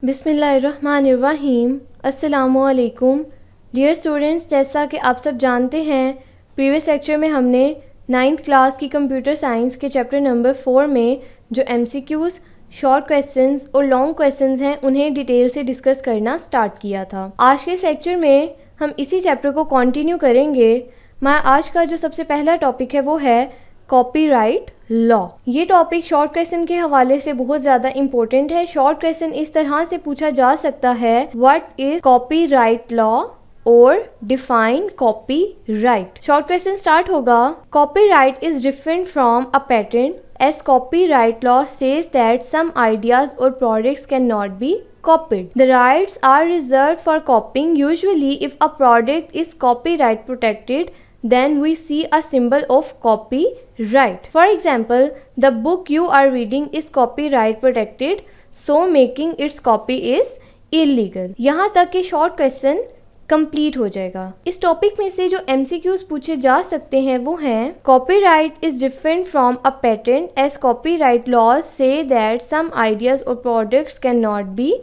बिस्मिल्लाहिर्रहमानिर्रहीम। अस्सलामुअलैकुम dear students, जैसा कि आप सब जानते हैं प्रीवियस लेक्चर में हमने 9th क्लास की कंप्यूटर साइंस के चैप्टर नंबर 4 में जो MCQs, शॉर्ट क्वेश्चंस और लॉन्ग क्वेश्चंस हैं उन्हें डिटेल से डिस्कस करना स्टार्ट किया था। आज के इस लेक्चर में हम इसी चैप्टर को कंटिन्यू करेंगे। आज का जो सबसे पहला टॉपिक है वो है कॉपीराइट लॉ। ये टॉपिक शॉर्ट क्वेश्चन के हवाले से बहुत ज़्यादा इंपॉर्टेंट है। शॉर्ट क्वेश्चन इस तरह से पूछा जा सकता है, व्हाट इज कॉपीराइट लॉ और define copyright. Short question start होगा, copyright is different from a patent as copyright law says that some ideas or products cannot be copied. The rights are reserved for copying. Usually if a product is copyright protected, then we see a symbol of copyright. For example, the book you are reading is copyright protected, so making its copy is illegal. यहाँ तक कि short question complete हो जाएगा। इस topic में से जो MCQs पूछे जा सकते हैं वो हैं, copyright is different from a patent as copyright laws से दैट सम आइडियाज और products can not be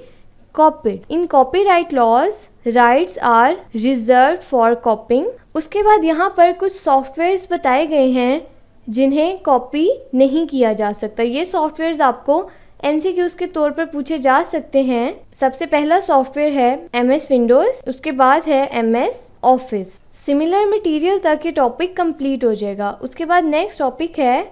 copied. In copyright laws rights are reserved for copying. उसके बाद यहाँ पर कुछ सॉफ्टवेयर्स बताए गए हैं जिन्हें कॉपी नहीं किया जा सकता। ये सॉफ्टवेयर्स आपको MCQs के तौर पर पूछे जा सकते हैं। सबसे पहला सॉफ्टवेयर है MS विंडोज़, उसके बाद है MS ऑफिस। सिमिलर मटेरियल तक ये टॉपिक कंप्लीट हो जाएगा। उसके बाद नेक्स्ट टॉपिक है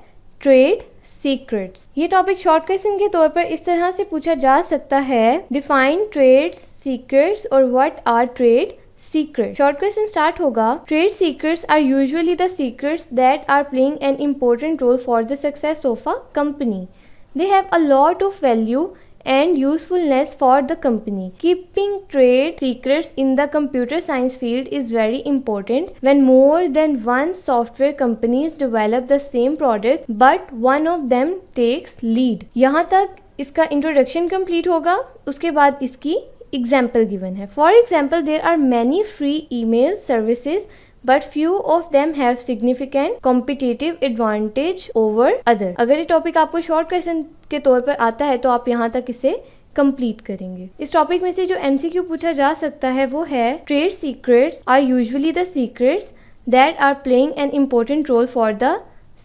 ट्रेड सीक्रेट्स। ये टॉपिक शॉर्ट क्वेश्चन के तौर पर इस तरह से पूछा जा सकता है, डिफाइन ट्रेड सीक्रेट्स और what are trade secret. Short question start होगा, trade secrets are usually the secrets that are playing an important role for the success of a company. They have a lot of value and usefulness for the company. Keeping trade secrets in the computer science field is very important when more than one software companies develop the same product but one of them takes lead. यहाँ तक इसका introduction complete होगा। उसके बाद इसकी example given है। For example, there are many free email services but few of them have significant competitive advantage over other. अगर ये टॉपिक आपको शॉर्ट क्वेश्चन के तौर पर आता है तो आप यहाँ तक इसे कंप्लीट करेंगे। इस टॉपिक में से जो MCQ पूछा जा सकता है वो है, trade secrets are usually the secrets that are playing an important role for the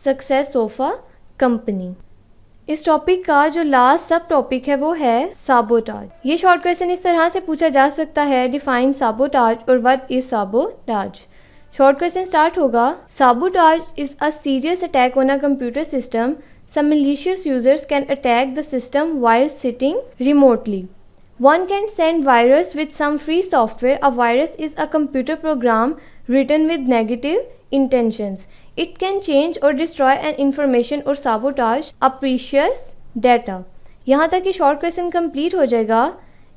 success of a company. इस टॉपिक का जो लास्ट सब टॉपिक है वो है साबोटाज। ये शॉर्ट क्वेश्चन इस तरह से पूछा जा सकता है, डिफाइन साबोटाज और what is sabotage. Short question start होगा, sabotage is a serious attack on a computer system. Some malicious users can attack the system while sitting remotely. One can send virus with some free software. A virus is a computer program written with negative intentions. It can change or destroy an information or sabotage a precious data. यहाँ तक कि short question complete हो जाएगा।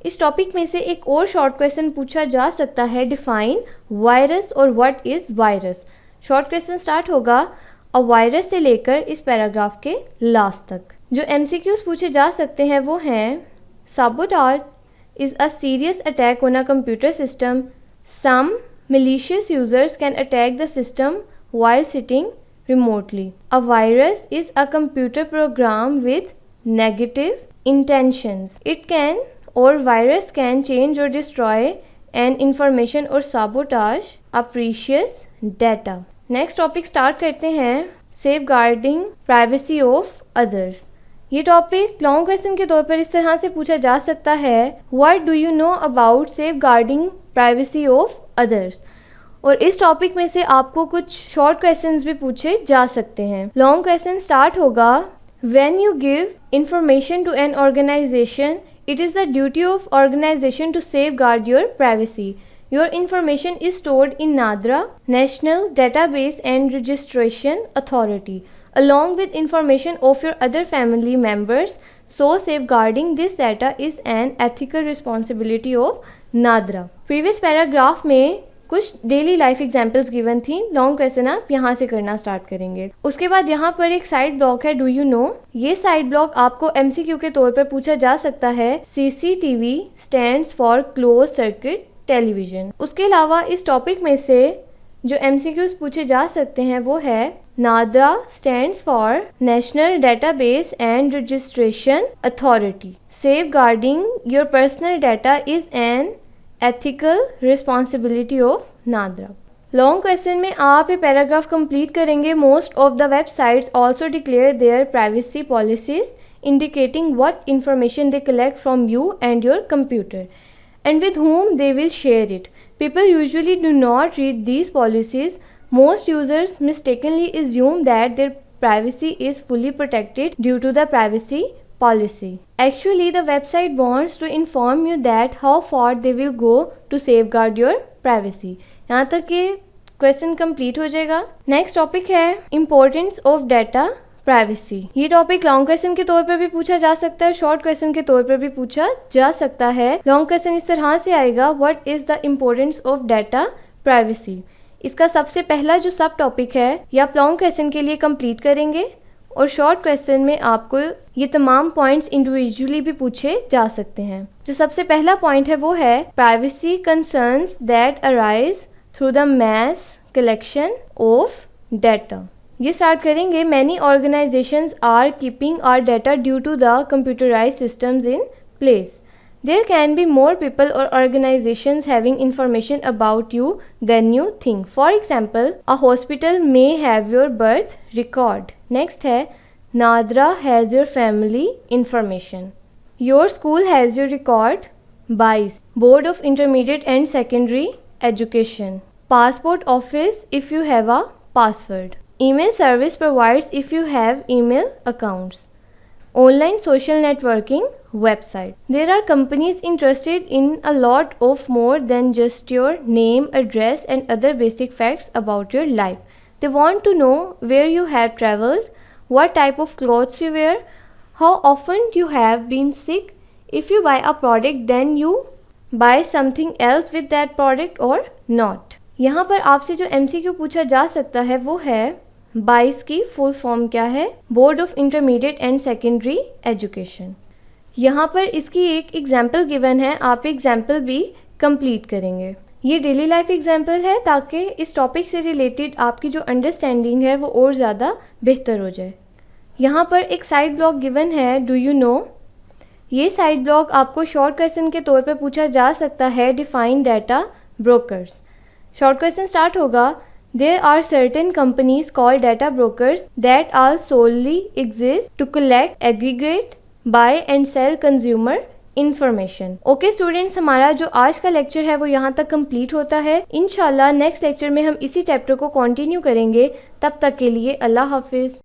इस topic में से एक और शॉर्ट क्वेश्चन पूछा जा सकता है, डिफाइन वायरस और what is virus. Short question start होगा अ वायरस से लेकर इस पैराग्राफ के लास्ट तक। जो MCQs पूछे जा सकते हैं वो हैं, sabotage is a serious attack on a computer system. Some malicious users can attack the system while sitting remotely. A virus is a computer program with negative intentions. It can or virus can change or destroy an information or sabotage a precious data. Next topic start करते हैं, safeguarding privacy of others. ये topic long question के तौर पर इस तरह से पूछा जा सकता है, what do you know about safeguarding privacy of others. और इस टॉपिक में से आपको कुछ शॉर्ट क्वेश्चंस भी पूछे जा सकते हैं। लॉन्ग क्वेश्चन स्टार्ट होगा, when you give information to an organisation it is the duty of organization to safeguard your privacy. Your information is stored in NADRA, National Database and Registration Authority, along with information of your other family members. So safeguarding this data is an ethical responsibility of NADRA. Previous paragraph में कुछ daily life examples given थी। Long question आप यहाँ से करना start करेंगे। उसके बाद यहाँ पर एक साइड ब्लॉक है, डू यू नो। ये साइड ब्लॉक आपको MCQ के तौर पर पूछा जा सकता है, CCTV stands for close circuit television. उसके अलावा इस टॉपिक में से जो MCQs पूछे जा सकते हैं वो है, NADRA stands for National Database and Registration Authority. Safeguarding your personal data is an ethical responsibility of NADRA. Long question में आप ये पैराग्राफ कंप्लीट करेंगे. Most of the websites also declare there privacy policies indicating what information they collect from you and your computer and with whom they will share it. People usually do not read these policies. Most users mistakenly assume that their privacy is fully protected due to the privacy policy. Actually, the website wants to inform you that how far they will go to safeguard your privacy. यहाँ तक कि question complete हो जाएगा. Next topic है importance of data privacy. ये topic long question के तौर पर भी पूछा जा सकता है, शॉर्ट क्वेश्चन के तौर पर भी पूछा जा सकता है. लॉन्ग क्वेश्चन इस तरह से आएगा, what is the importance of data privacy. इसका सबसे पहला जो सब टॉपिक है ये आप लॉन्ग क्वेश्चन के लिए कंप्लीट करेंगे और शॉर्ट क्वेश्चन में आपको ये तमाम पॉइंट्स इंडिविजुअली भी पूछे जा सकते हैं. जो सबसे पहला पॉइंट है वो है privacy concerns that arise through the mass collection of data. ये स्टार्ट करेंगे. Many organisations are keeping our data due to the computerised systems in place. There can be more people or organizations having information about you than you think. For example, a hospital may have your birth record. Next है NADRA has your family information. Your school has your record. BICE, Board of Intermediate and Secondary Education. Passport office if you have a password. Email service provides if you have email accounts. Online social networking website. There are companies interested in a lot of more than just your name, address and other basic facts about your life. They want to know where you have traveled, what type of clothes you wear, how often you have been sick. If you buy a product, then you buy something else with that product or not. यहाँ पर आपसे जो MCQ पूछा जा सकता है वो है BICE की फुल फॉर्म क्या है, board of intermediate and secondary education. यहाँ पर इसकी एक एग्जाम्पल गिवन है, आप एग्जाम्पल भी कंप्लीट करेंगे. ये डेली लाइफ एग्जाम्पल है ताकि इस टॉपिक से रिलेटेड आपकी जो अंडरस्टैंडिंग है वो और ज़्यादा बेहतर हो जाए. यहाँ पर एक साइड ब्लॉक गिवन है, डू यू नो. ये साइड ब्लॉक आपको शॉर्ट क्वेश्चन के तौर पर पूछा जा सकता है. Define data brokers. Short question start होगा. There are certain companies called data brokers that all solely exist to collect, aggregate, buy and sell consumer information. Okay students, हमारा जो आज का लेक्चर है वो यहाँ तक कंप्लीट होता है. इंशाल्लाह नेक्स्ट लेक्चर में हम इसी चैप्टर को कंटिन्यू करेंगे. तब तक के लिए अल्लाह हाफिज़.